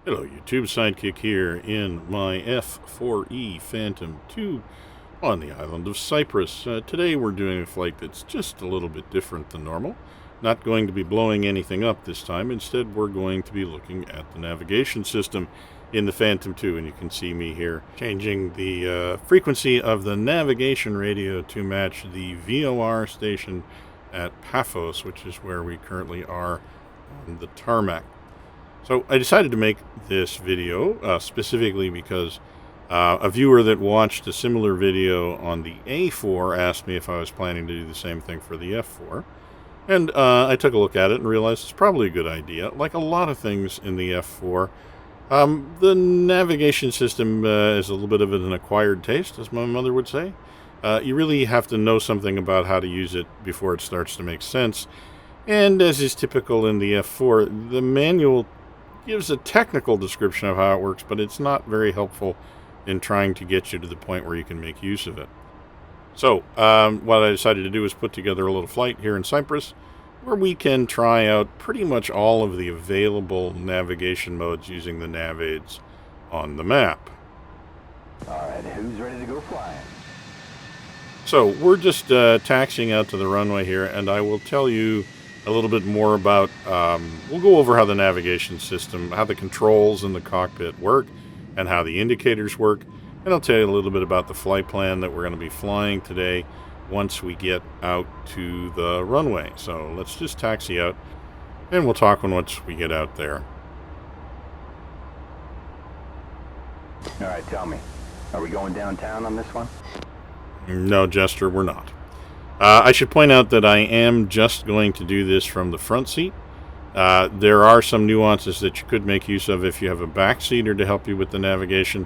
Hello, YouTube. Sidekick here in my F-4E Phantom 2 on the island of Cyprus. Today we're doing a flight that's just a little bit different than normal. Not going to be blowing anything up this time. Instead, we're going to be looking at the navigation system in the Phantom 2. And you can see me here changing the frequency of the navigation radio to match the VOR station at Paphos, which is where we currently are on the tarmac. So I decided to make this video specifically because a viewer that watched a similar video on the A4 asked me if I was planning to do the same thing for the F4. And I took a look at it and realized it's probably a good idea. Like a lot of things in the F4, the navigation system is a little bit of an acquired taste, as my mother would say. You really have to know something about how to use it before it starts to make sense. And as is typical in the F4, the manual gives a technical description of how it works, but it's not very helpful in trying to get you to the point where you can make use of it. So what I decided to do is put together a little flight here in Cyprus where we can try out pretty much all of the available navigation modes using the nav aids on the map. All right, who's ready to go flying? So we're just taxiing out to the runway here, and I will tell you a little bit more about, we'll go over how the navigation system, how the controls in the cockpit work, and how the indicators work. And I'll tell you a little bit about the flight plan that we're going to be flying today once we get out to the runway. So let's just taxi out, and we'll talk once we get out there. All right, tell me, are we going downtown on this one? No, Jester, we're not. I should point out that I am just going to do this from the front seat. There are some nuances that you could make use of if you have a backseater to help you with the navigation,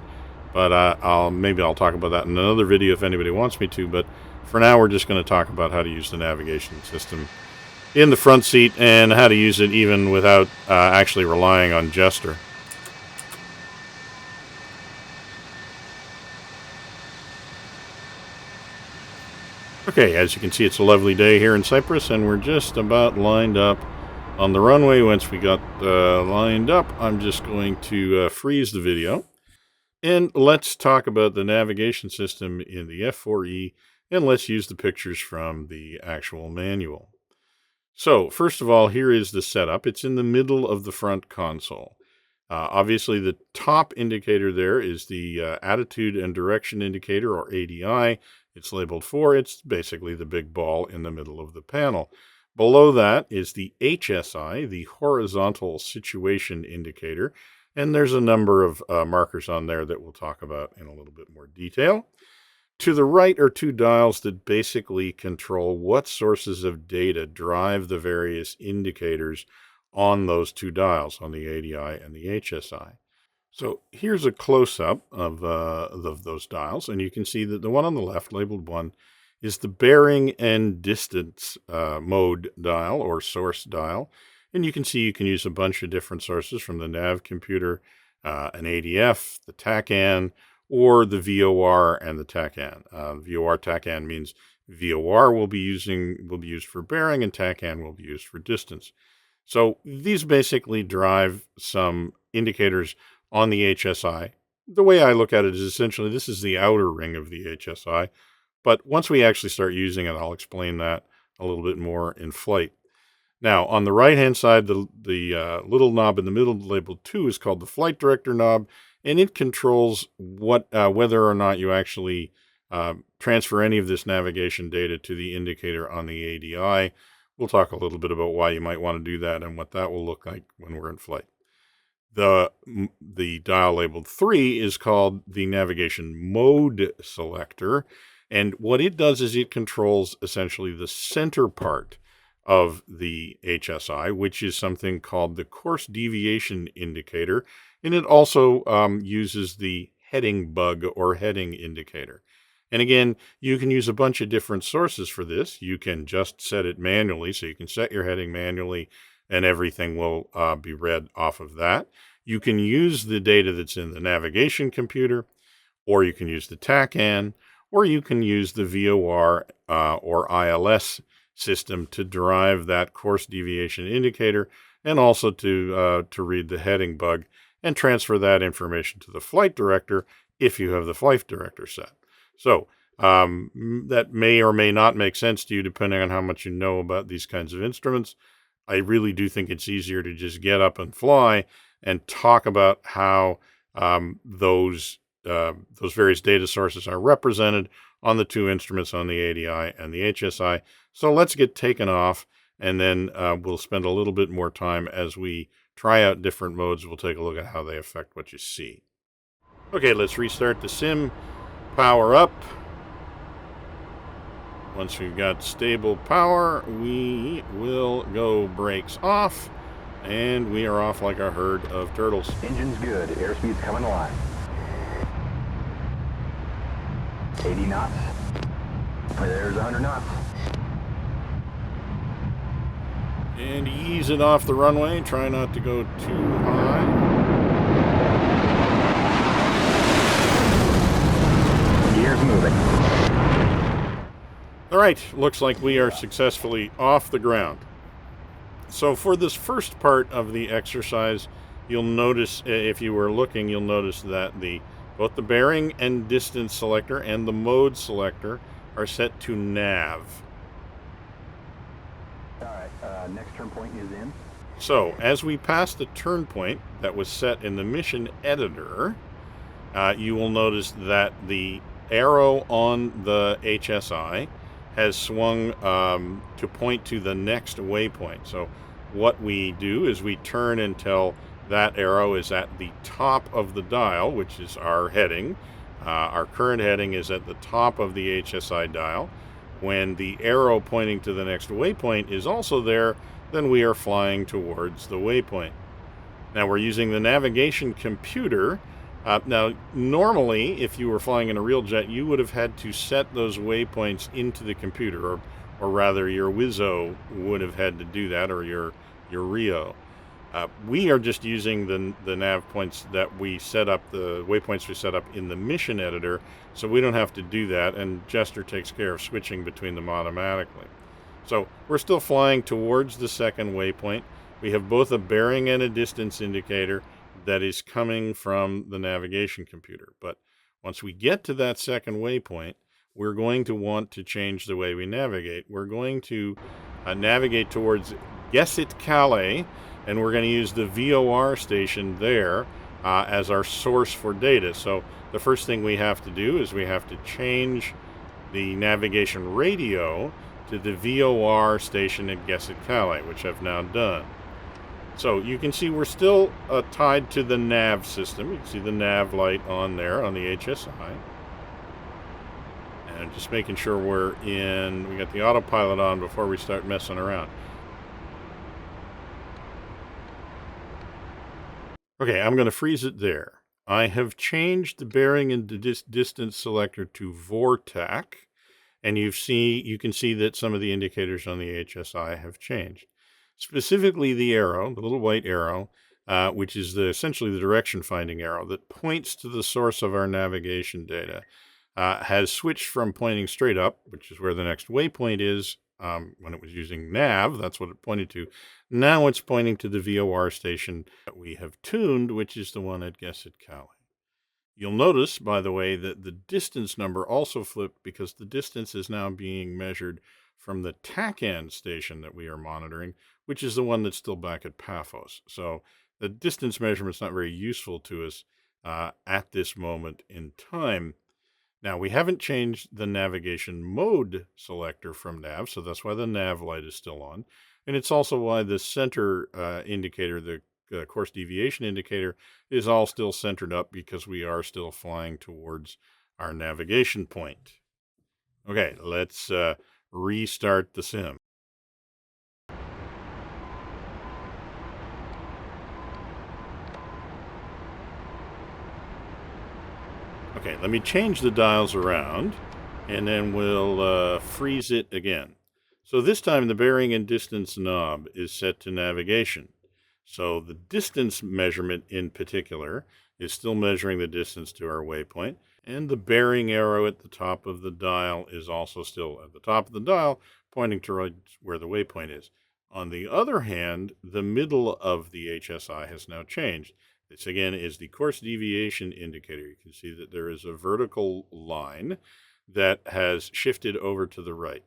but maybe I'll talk about that in another video if anybody wants me to. But for now, we're just going to talk about how to use the navigation system in the front seat and how to use it even without actually relying on Jester. Okay, as you can see, it's a lovely day here in Cyprus, and we're just about lined up on the runway. Once we got lined up, I'm just going to freeze the video. And let's talk about the navigation system in the F-4E, and let's use the pictures from the actual manual. So, first of all, here is the setup. It's in the middle of the front console. Obviously, the top indicator there is the attitude and direction indicator, or ADI. It's labeled 4. It's basically the big ball in the middle of the panel. Below that is the HSI, the horizontal situation indicator. And there's a number of markers on there that we'll talk about in a little bit more detail. To the right are two dials that basically control what sources of data drive the various indicators on those two dials, on the ADI and the HSI. So here's a close-up of those dials, and you can see that the one on the left, labeled 1, is the bearing and distance mode dial, or source dial. And you can see you can use a bunch of different sources from the nav computer, an ADF, the TACAN, or the VOR and the TACAN. VOR TACAN means VOR will be used for bearing, and TACAN will be used for distance. So these basically drive some indicators on the HSI. The way I look at it is essentially this is the outer ring of the HSI, but once we actually start using it, I'll explain that a little bit more in flight. Now, on the right-hand side, the little knob in the middle labeled 2 is called the flight director knob, and it controls whether or not you actually transfer any of this navigation data to the indicator on the ADI. We'll talk a little bit about why you might want to do that and what that will look like when we're in flight. The dial labeled 3 is called the navigation mode selector, and what it does is it controls essentially the center part of the HSI, which is something called the course deviation indicator, and it also uses the heading bug or heading indicator. And again, you can use a bunch of different sources for this. You can just set it manually, so you can set your heading manually and everything will be read off of that. You can use the data that's in the navigation computer, or you can use the TACAN, or you can use the VOR or ILS system to drive that course deviation indicator, and also to read the heading bug and transfer that information to the flight director if you have the flight director set. So that may or may not make sense to you depending on how much you know about these kinds of instruments. I really do think it's easier to just get up and fly and talk about how those various data sources are represented on the two instruments, on the ADI and the HSI. So let's get taken off, and then we'll spend a little bit more time as we try out different modes. We'll take a look at how they affect what you see. Okay, let's restart the sim, power up. Once we've got stable power, we will go brakes off, and we are off like a herd of turtles. Engine's good. Airspeed's coming alive. 80 knots. There's 100 knots. And ease it off the runway. Try not to go too high. Gears moving. All right, looks like we are successfully off the ground. So for this first part of the exercise, you'll notice, if you were looking, you'll notice that both the bearing and distance selector and the mode selector are set to nav. All right, next turn point is in. So as we pass the turn point that was set in the mission editor, you will notice that the arrow on the HSI has swung to point to the next waypoint. So what we do is we turn until that arrow is at the top of the dial, which is our heading. Our current heading is at the top of the HSI dial. When the arrow pointing to the next waypoint is also there, then we are flying towards the waypoint. Now we're using the navigation computer. Now, normally, if you were flying in a real jet, you would have had to set those waypoints into the computer, or rather, your Wizzo would have had to do that, or your Rio. We are just using the nav points that we set up, the waypoints we set up in the mission editor, so we don't have to do that, and Jester takes care of switching between them automatically. So we're still flying towards the second waypoint. We have both a bearing and a distance indicator that is coming from the navigation computer. But once we get to that second waypoint, we're going to want to change the way we navigate. We're going to navigate towards Gesset Calais, and we're going to use the VOR station there as our source for data. So the first thing we have to do is we have to change the navigation radio to the VOR station at Gesset Calais, which I've now done. So you can see we're still tied to the nav system. You can see the nav light on there on the HSI. And just making sure we got the autopilot on before we start messing around. Okay, I'm going to freeze it there. I have changed the bearing and distance selector to VORTAC, and you can see that some of the indicators on the HSI have changed. Specifically the arrow, the little white arrow, which is essentially the direction-finding arrow that points to the source of our navigation data, has switched from pointing straight up, which is where the next waypoint is. When it was using nav, that's what it pointed to. Now it's pointing to the VOR station that we have tuned, which is the one at Gesset Calais. You'll notice, by the way, that the distance number also flipped because the distance is now being measured from the TACAN station that we are monitoring, which is the one that's still back at Paphos. So the distance measurement's not very useful to us at this moment in time. Now, we haven't changed the navigation mode selector from nav, so that's why the nav light is still on. And it's also why the center indicator, the course deviation indicator, is all still centered up because we are still flying towards our navigation point. Okay, let's restart the sim. Okay, let me change the dials around, and then we'll freeze it again. So this time the bearing and distance knob is set to navigation. So the distance measurement in particular is still measuring the distance to our waypoint, and the bearing arrow at the top of the dial is also still at the top of the dial, pointing to right where the waypoint is. On the other hand, the middle of the HSI has now changed. This again is the course deviation indicator. You can see that there is a vertical line that has shifted over to the right.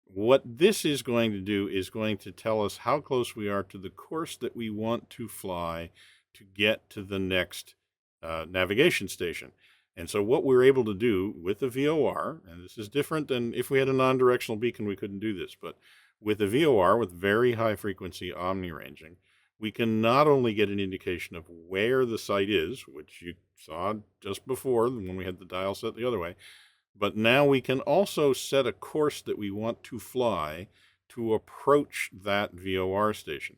What this is going to do is going to tell us how close we are to the course that we want to fly to get to the next navigation station. And so what we're able to do with the VOR, and this is different than if we had a non-directional beacon, we couldn't do this, but with the VOR, with very high frequency omni-ranging, we can not only get an indication of where the site is, which you saw just before when we had the dial set the other way, but now we can also set a course that we want to fly to approach that VOR station.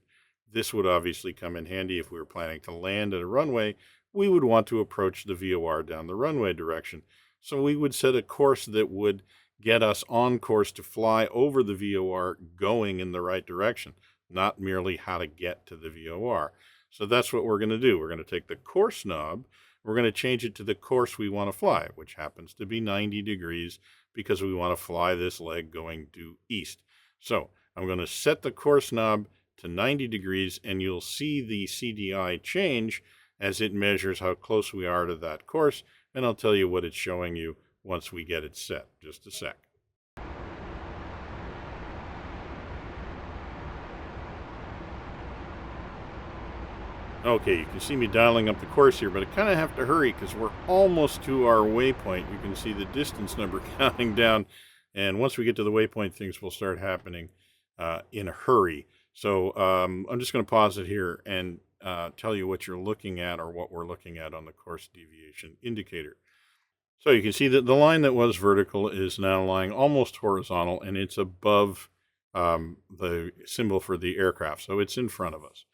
This would obviously come in handy if we were planning to land at a runway. We would want to approach the VOR down the runway direction. So we would set a course that would get us on course to fly over the VOR going in the right direction, not merely how to get to the VOR. So that's what we're going to do. We're going to take the course knob, we're going to change it to the course we want to fly, which happens to be 90 degrees because we want to fly this leg going due east. So I'm going to set the course knob to 90 degrees, and you'll see the CDI change as it measures how close we are to that course, and I'll tell you what it's showing you once we get it set. Just a sec. Okay, you can see me dialing up the course here, but I kind of have to hurry because we're almost to our waypoint. You can see the distance number counting down, and once we get to the waypoint, things will start happening in a hurry. So I'm just going to pause it here and tell you what you're looking at, or what we're looking at on the course deviation indicator. So you can see that the line that was vertical is now lying almost horizontal, and it's above the symbol for the aircraft, so it's in front of us.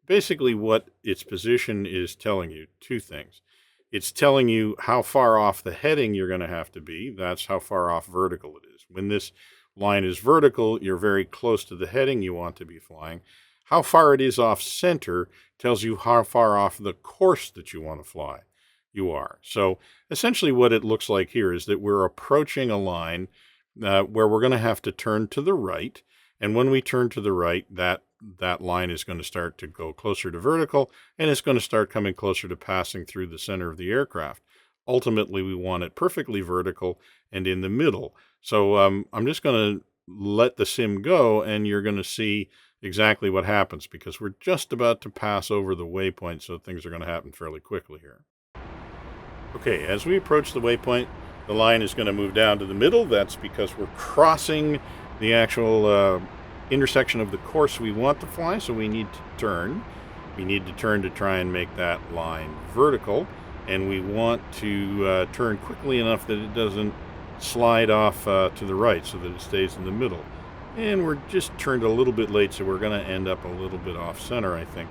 Basically, what its position is telling you, two things. It's telling you how far off the heading you're going to have to be. That's how far off vertical it is. When this line is vertical, you're very close to the heading you want to be flying. How far it is off center tells you how far off the course that you want to fly you are. So essentially what it looks like here is that we're approaching a line where we're going to have to turn to the right. And when we turn to the right, that line is going to start to go closer to vertical, and it's going to start coming closer to passing through the center of the aircraft. Ultimately, we want it perfectly vertical and in the middle. So I'm just going to let the sim go, and you're going to see exactly what happens, because we're just about to pass over the waypoint, so things are going to happen fairly quickly here. Okay, as we approach the waypoint, the line is going to move down to the middle. That's because we're crossing the actual intersection of the course we want to fly, so we need to turn. We need to turn to try and make that line vertical, and we want to turn quickly enough that it doesn't slide off to the right, so that it stays in the middle. And we're just turned a little bit late, so we're going to end up a little bit off center, I think.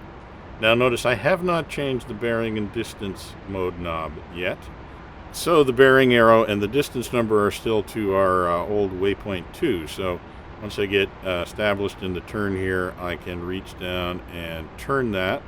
Now notice I have not changed the bearing and distance mode knob yet. So the bearing arrow and the distance number are still to our old waypoint 2. So once I get established in the turn here, I can reach down and turn that.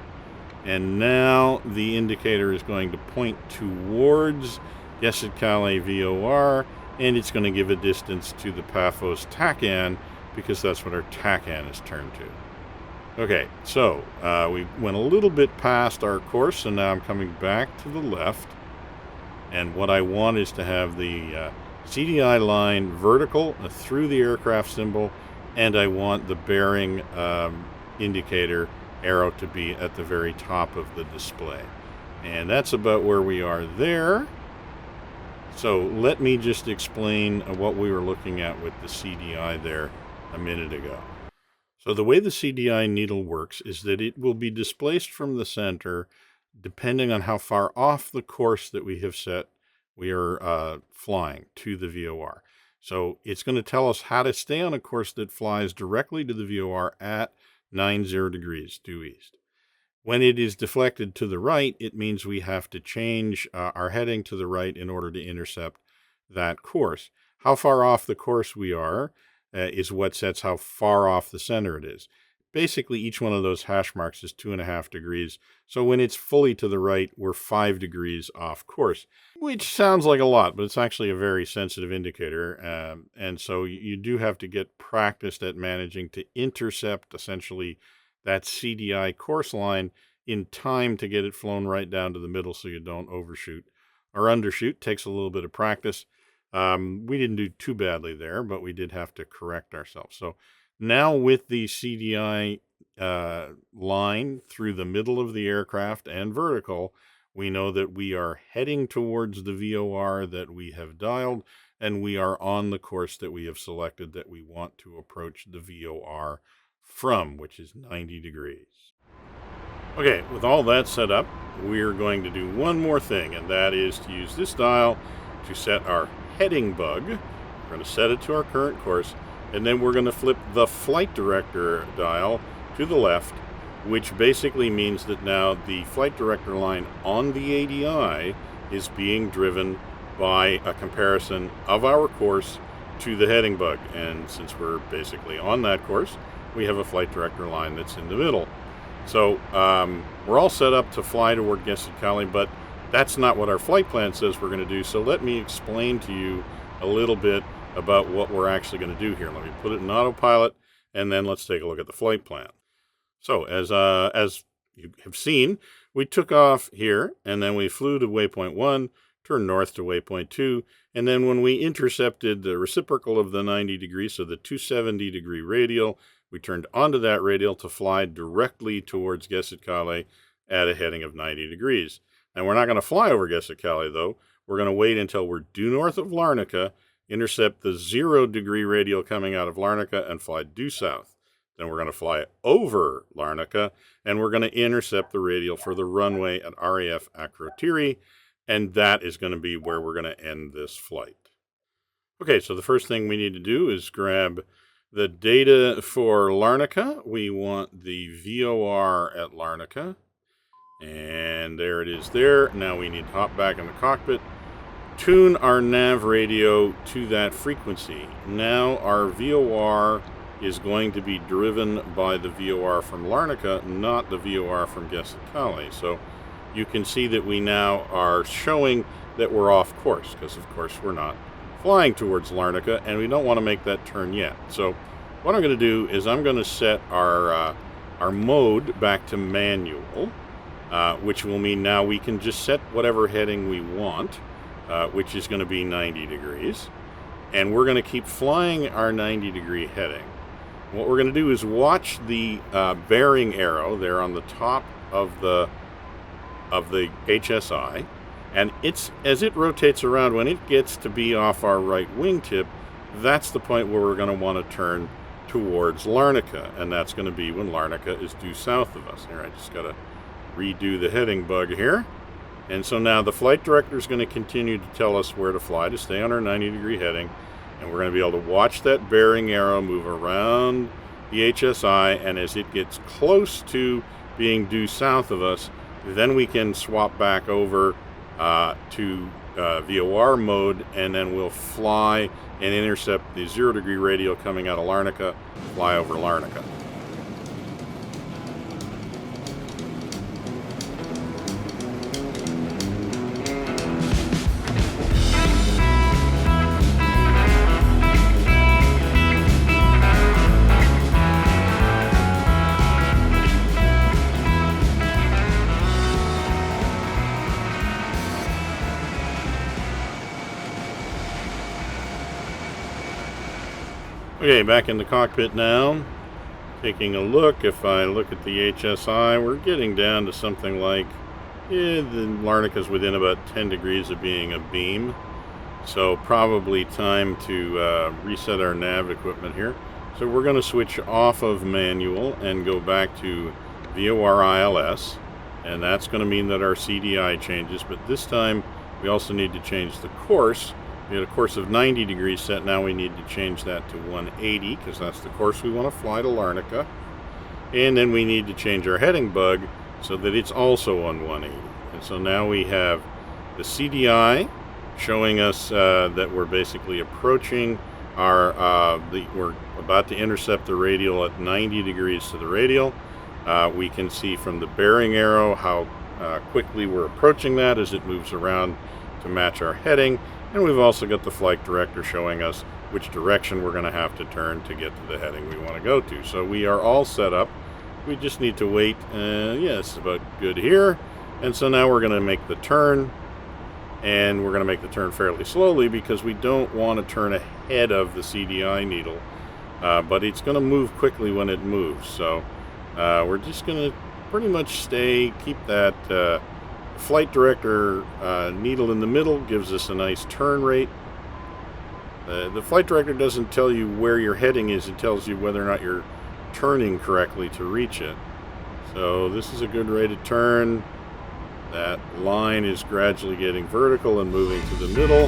And now the indicator is going to point towards Geset Calais VOR, and it's going to give a distance to the Paphos TACAN, because that's what our TACAN is turned to. Okay, so we went a little bit past our course, and now I'm coming back to the left. And what I want is to have the CDI line vertical through the aircraft symbol, and I want the bearing indicator arrow to be at the very top of the display. And that's about where we are there. So let me just explain what we were looking at with the CDI there a minute ago. So the way the CDI needle works is that it will be displaced from the center depending on how far off the course that we have set we are flying to the VOR. So it's going to tell us how to stay on a course that flies directly to the VOR at 90 degrees due east. When it is deflected to the right, it means we have to change our heading to the right in order to intercept that course. How far off the course we are is what sets how far off the center it is. Basically, each one of those hash marks is 2.5 degrees. So when it's fully to the right, we're 5 degrees off course, which sounds like a lot, but it's actually a very sensitive indicator. And so you do have to get practiced at managing to intercept essentially that CDI course line in time to get it flown right down to the middle so you don't overshoot or undershoot. Takes a little bit of practice. We didn't do too badly there, but we did have to correct ourselves. So now with the CDI line through the middle of the aircraft and vertical, we know that we are heading towards the VOR that we have dialed, and we are on the course that we have selected that we want to approach the VOR from, which is 90 degrees. Okay, with all that set up, we're going to do one more thing, and that is to use this dial to set our heading bug. We're going to set it to our current course, and then we're going to flip the flight director dial to the left, which basically means that now the flight director line on the ADI is being driven by a comparison of our course to the heading bug. And since we're basically on that course, we have a flight director line that's in the middle. So we're all set up to fly toward Gesit-Cali, but that's not what our flight plan says we're going to do. So let me explain to you a little bit about what we're actually going to do here. Let me put it in autopilot, and then let's take a look at the flight plan. So as you have seen, we took off here, and then we flew to waypoint 1, turned north to waypoint 2, and then when we intercepted the reciprocal of the 90 degrees, so the 270 degree radial, we turned onto that radial to fly directly towards Gesit-Cali at a heading of 90 degrees. Now, we're not going to fly over Gesit-Cali, though. We're going to wait until we're due north of Larnaca, intercept the 0 degree radial coming out of Larnaca, and fly due south. Then we're going to fly over Larnaca, and we're going to intercept the radial for the runway at RAF Akrotiri, and that is going to be where we're going to end this flight. Okay, so the first thing we need to do is grab the data for Larnaca. We want the VOR at Larnaca, and there it is there. Now we need to hop back in the cockpit, tune our nav radio to that frequency. Now our VOR is going to be driven by the VOR from Larnaca, not the VOR from Gesit-Cali. So you can see that we now are showing that we're off course, because of course we're not flying towards Larnaca, and we don't want to make that turn yet. So what I'm going to do is I'm going to set our mode back to manual, which will mean now we can just set whatever heading we want, which is going to be 90 degrees. And we're going to keep flying our 90 degree heading. What we're going to do is watch the bearing arrow there on the top of the HSI, and as it rotates around, when it gets to be off our right wingtip, that's the point where we're going to want to turn towards Larnaca, and that's going to be when Larnaca is due south of us. Here, I just got to redo the heading bug here. And so now the flight director is going to continue to tell us where to fly to stay on our 90 degree heading, and we're going to be able to watch that bearing arrow move around the HSI, and as it gets close to being due south of us, then we can swap back over to VOR mode, and then we'll fly and intercept the 0 degree radial coming out of Larnaca, fly over Larnaca. Okay, back in the cockpit now, taking a look. If I look at the HSI, we're getting down to something like, the Larnaca's within about 10 degrees of being a beam. So probably time to reset our nav equipment here. So we're going to switch off of manual and go back to VOR ILS. And that's going to mean that our CDI changes, but this time we also need to change the course. We had a course of 90 degrees set. Now we need to change that to 180, because that's the course we want to fly to Larnaca. And then we need to change our heading bug so that it's also on 180. And so now we have the CDI showing us that we're basically approaching our, we're about to intercept the radial at 90 degrees to the radial. We can see from the bearing arrow how quickly we're approaching that as it moves around to match our heading. And we've also got the flight director showing us which direction we're going to have to turn to get to the heading we want to go to. So we are all set up We just need to wait. Yeah, it's about good here. And so now we're going to make the turn. And we're going to make the turn fairly slowly because we don't want to turn ahead of the CDI needle. But it's going to move quickly when it moves. So we're just going to pretty much keep that flight director needle in the middle. Gives us a nice turn rate. The flight director doesn't tell you where your heading is. It tells you whether or not you're turning correctly to reach it. So this is a good rate of turn. That line is gradually getting vertical and moving to the middle.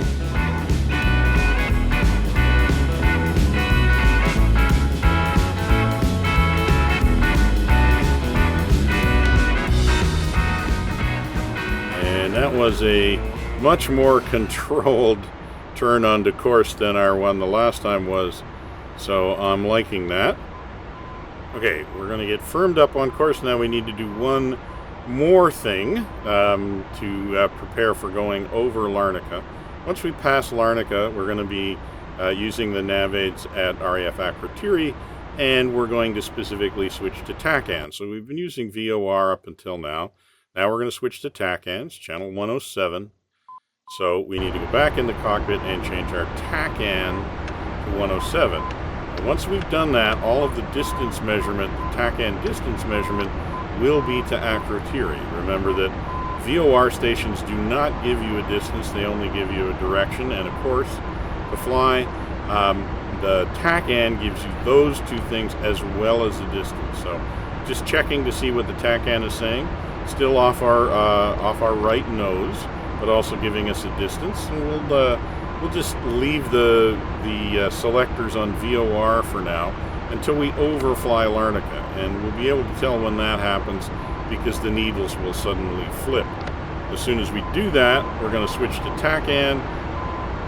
And that was a much more controlled turn onto course than our one the last time was. So I'm liking that. Okay, we're going to get firmed up on course. Now we need to do one more thing to prepare for going over Larnaca. Once we pass Larnaca, we're going to be using the nav aids at RAF Akrotiri, and we're going to specifically switch to TACAN. So we've been using VOR up until now. Now we're going to switch to TACANs, channel 107. So we need to go back in the cockpit and change our TACAN to 107. And once we've done that, all of the distance measurement, the TACAN distance measurement, will be to Akrotiri. Remember that VOR stations do not give you a distance, they only give you a direction and a course to fly. The TACAN gives you those two things as well as the distance. So just checking to see what the TACAN is saying. Still off our right nose, but also giving us a distance. And we'll just leave the selectors on VOR for now until we overfly Larnaca, and we'll be able to tell when that happens because the needles will suddenly flip. As soon as we do that, we're going to switch to TACAN.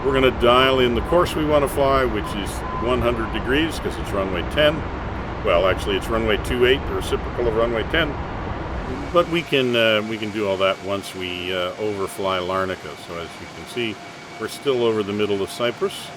We're going to dial in the course we want to fly, which is 100 degrees because it's runway 10. Well, actually, it's runway 28, the reciprocal of runway 10. But we can do all that once we overfly Larnaca. So as you can see, we're still over the middle of Cyprus.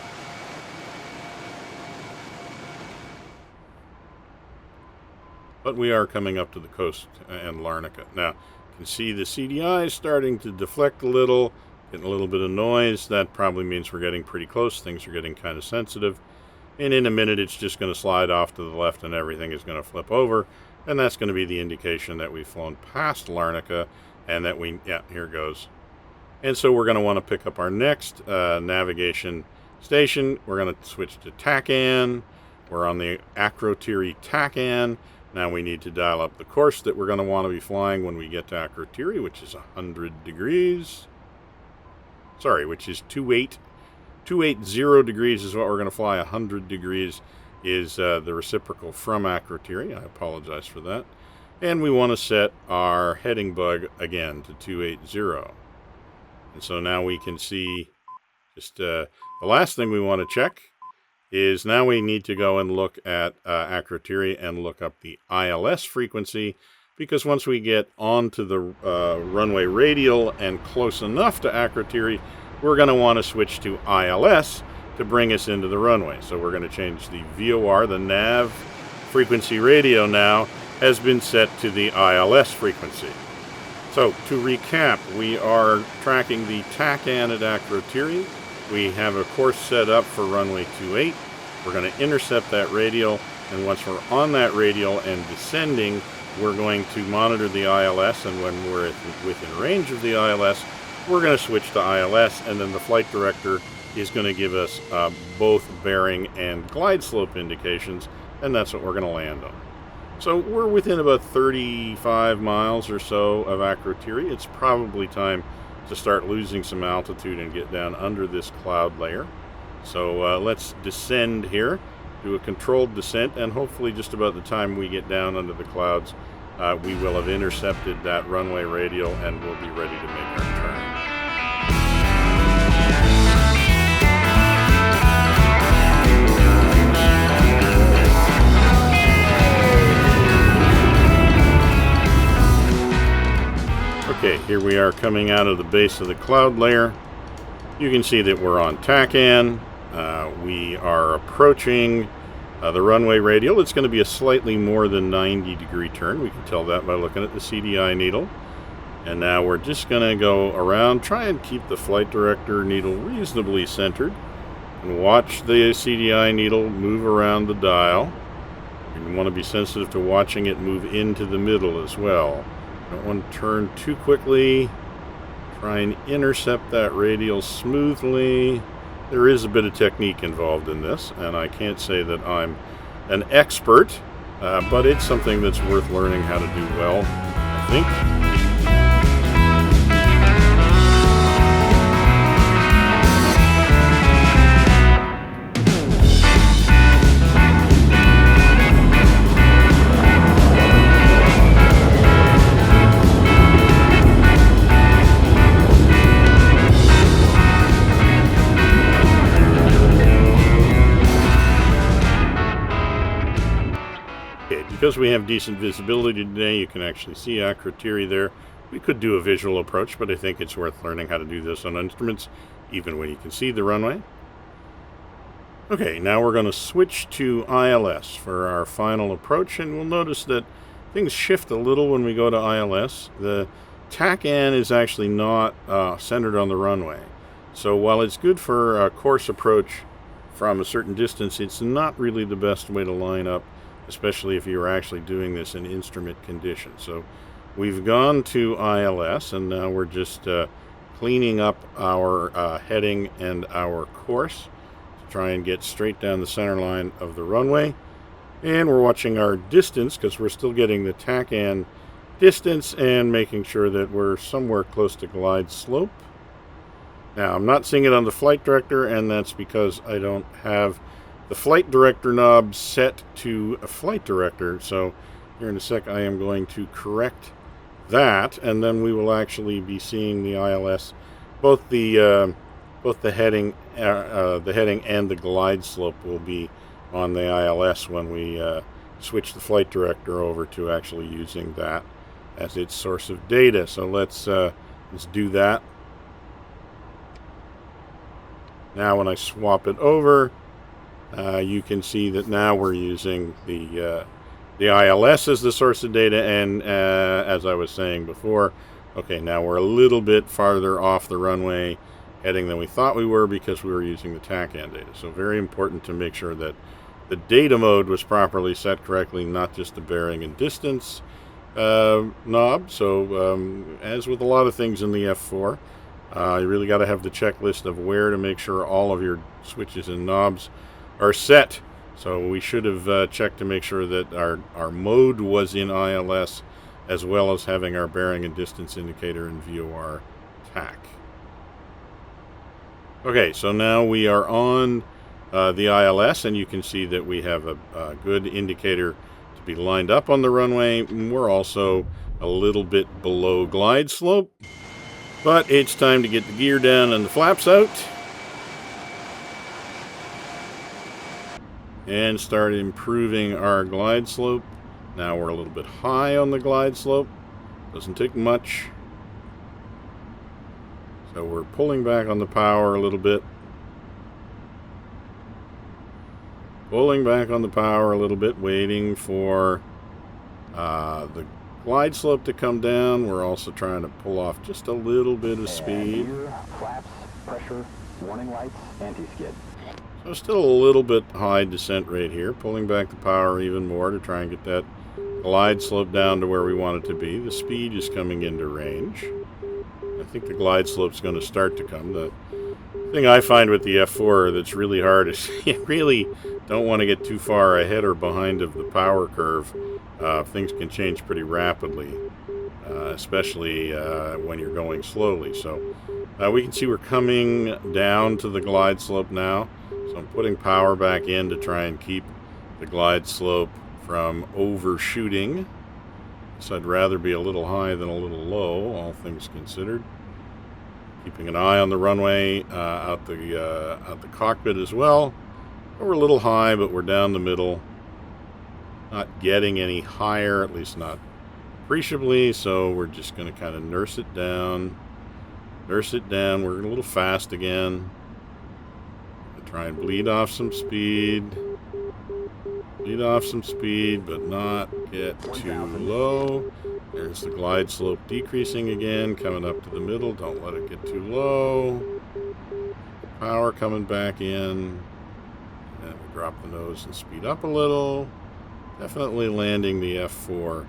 But we are coming up to the coast and Larnaca. Now, you can see the CDI is starting to deflect a little, getting a little bit of noise. That probably means we're getting pretty close. Things are getting kind of sensitive. And in a minute, it's just going to slide off to the left and everything is going to flip over. And that's going to be the indication that we've flown past Larnaca and that here it goes. And so we're going to want to pick up our next navigation station. We're going to switch to TACAN. We're on the Akrotiri TACAN. Now we need to dial up the course that we're going to want to be flying when we get to Akrotiri, which is 100 degrees. Sorry, which is 280 degrees is what we're going to fly. 100 degrees is the reciprocal from Akrotiri. I apologize for that. And we want to set our heading bug again to 280. And so now we can see just the last thing we want to check is now we need to go and look at Akrotiri and look up the ILS frequency, because once we get onto the runway radial and close enough to Akrotiri, we're going to want to switch to ILS to bring us into the runway. So we're going to change the VOR, the nav frequency radio now has been set to the ILS frequency. So to recap, we are tracking the TACAN at Akrotiri. We have a course set up for runway 28. We're going to intercept that radial, and once we're on that radial and descending, we're going to monitor the ILS, and when we're within range of the ILS, we're going to switch to ILS, and then the flight director is going to give us both bearing and glide slope indications, and that's what we're going to land on. So we're within about 35 miles or so of Akrotiri. It's probably time to start losing some altitude and get down under this cloud layer. So let's descend here, do a controlled descent, and hopefully just about the time we get down under the clouds, we will have intercepted that runway radial and we'll be ready to make our turn. Okay, here we are coming out of the base of the cloud layer. You can see that we're on TACAN. We are approaching The runway radial, it's going to be a slightly more than 90-degree turn. We can tell that by looking at the CDI needle. And now we're just going to go around, try and keep the flight director needle reasonably centered, and watch the CDI needle move around the dial. You want to be sensitive to watching it move into the middle as well. Don't want to turn too quickly. Try and intercept that radial smoothly. There is a bit of technique involved in this, and I can't say that I'm an expert, but it's something that's worth learning how to do well, I think. Because we have decent visibility today, you can actually see Akrotiri there. We could do a visual approach, but I think it's worth learning how to do this on instruments, even when you can see the runway. Okay, now we're going to switch to ILS for our final approach, and we'll notice that things shift a little when we go to ILS. The TACAN is actually not centered on the runway. So while it's good for a course approach from a certain distance, it's not really the best way to line up, especially if you're actually doing this in instrument condition. So we've gone to ILS, and now we're just cleaning up our heading and our course to try and get straight down the center line of the runway. And we're watching our distance because we're still getting the TACAN distance and making sure that we're somewhere close to glide slope. Now, I'm not seeing it on the flight director, and that's because I don't have the flight director knob set to a flight director. So here in a sec I am going to correct that, and then we will actually be seeing the ILS, both the heading and the glide slope will be on the ILS when we switch the flight director over to actually using that as its source of data. So let's do that. Now when I swap it over, you can see that now we're using the ILS as the source of data, and as I was saying before, okay, now we're a little bit farther off the runway heading than we thought we were because we were using the TACAN data. So very important to make sure that the data mode was properly set correctly, not just the bearing and distance knob. So as with a lot of things in the F-4, you really got to have the checklist of where to make sure all of your switches and knobs are set. So we should have checked to make sure that our mode was in ILS, as well as having our bearing and distance indicator in VOR TAC. Okay, so now we are on the ILS, and you can see that we have a good indicator to be lined up on the runway. We're also a little bit below glide slope, but it's time to get the gear down and the flaps out and start improving our glide slope. Now we're a little bit high on the glide slope. Doesn't take much. So we're pulling back on the power a little bit. Pulling back on the power a little bit, waiting for the glide slope to come down. We're also trying to pull off just a little bit of speed. Gear, flaps, pressure, warning lights, anti-skid. So still a little bit high descent rate here, pulling back the power even more to try and get that glide slope down to where we want it to be. The speed is coming into range. I think the glide slope's going to start to come. The thing I find with the F-4 that's really hard is you really don't want to get too far ahead or behind of the power curve. Things can change pretty rapidly, especially when you're going slowly. So we can see we're coming down to the glide slope now. So I'm putting power back in to try and keep the glide slope from overshooting. So I'd rather be a little high than a little low, all things considered. Keeping an eye on the runway out the cockpit as well. We're a little high, but we're down the middle. Not getting any higher, at least not appreciably, so we're just going to kind of nurse it down. Nurse it down. We're a little fast again. Try and bleed off some speed. Lead off some speed, but not get too low. There's the glide slope decreasing again, coming up to the middle. Don't let it get too low. Power coming back in. And we drop the nose and speed up a little. Definitely landing the F4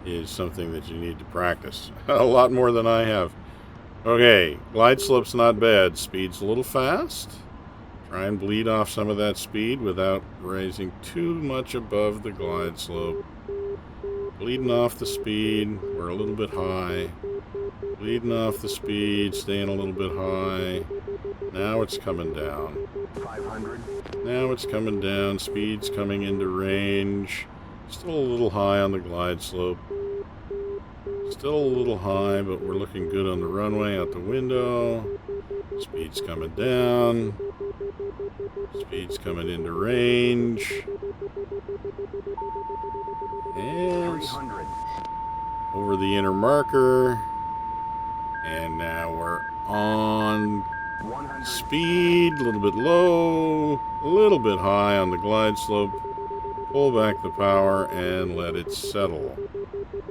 is something that you need to practice. A lot more than I have. Okay, glide slope's not bad. Speed's a little fast. Try and bleed off some of that speed without raising too much above the glide slope. Bleeding off the speed, we're a little bit high. Bleeding off the speed, staying a little bit high. Now it's coming down. 500. Now it's coming down, speed's coming into range. Still a little high on the glide slope. Still a little high, but we're looking good on the runway out the window. Speed's coming down. Speed's coming into range. And 300. over the inner marker. And now we're on 100. speed, a little bit low, a little bit high on the glide slope. Pull back the power and let it settle.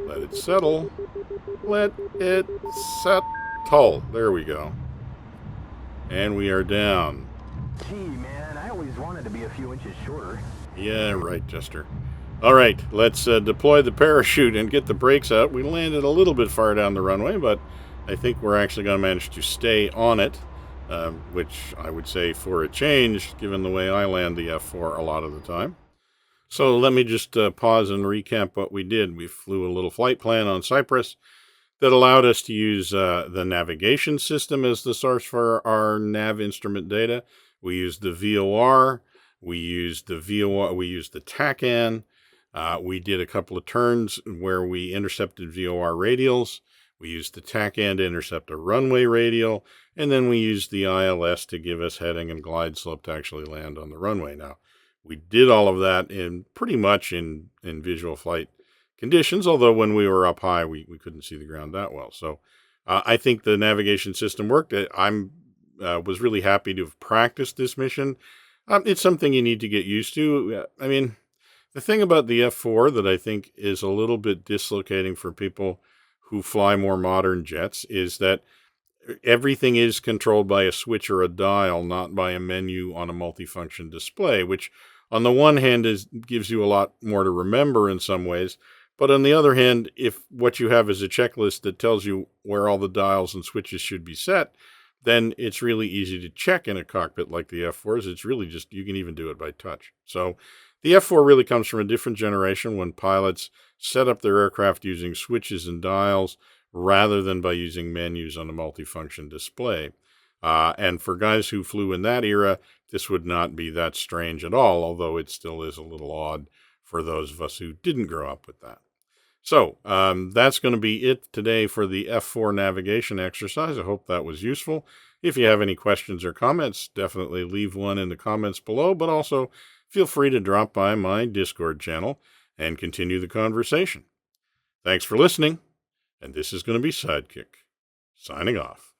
Let it settle. Let it settle. There we go. And we are down. Gee, man, I always wanted to be a few inches shorter. Yeah, right, Jester. All right, let's deploy the parachute and get the brakes out. We landed a little bit far down the runway, but I think we're actually going to manage to stay on it, which I would say for a change, given the way I land the F4 a lot of the time. So let me just pause and recap what we did. We flew a little flight plan on Cyprus that allowed us to use the navigation system as the source for our nav instrument data. We used the VOR. We used the TACAN. We did a couple of turns where we intercepted VOR radials. We used the TACAN to intercept a runway radial. And then we used the ILS to give us heading and glide slope to actually land on the runway. Now, we did all of that pretty much in visual flight conditions, although when we were up high, we couldn't see the ground that well. So I think the navigation system worked. I was really happy to have practiced this mission. It's something you need to get used to. I mean, the thing about the F4 that I think is a little bit dislocating for people who fly more modern jets is that everything is controlled by a switch or a dial, not by a menu on a multifunction display, which on the one hand gives you a lot more to remember in some ways. But on the other hand, if what you have is a checklist that tells you where all the dials and switches should be set, then it's really easy to check in a cockpit like the F4s. It's really just, you can even do it by touch. So the F4 really comes from a different generation when pilots set up their aircraft using switches and dials rather than by using menus on a multifunction display. And for guys who flew in that era, this would not be that strange at all, although it still is a little odd for those of us who didn't grow up with that. So that's going to be it today for the F4 navigation exercise. I hope that was useful. If you have any questions or comments, definitely leave one in the comments below, but also feel free to drop by my Discord channel and continue the conversation. Thanks for listening, and this is going to be Sidekick, signing off.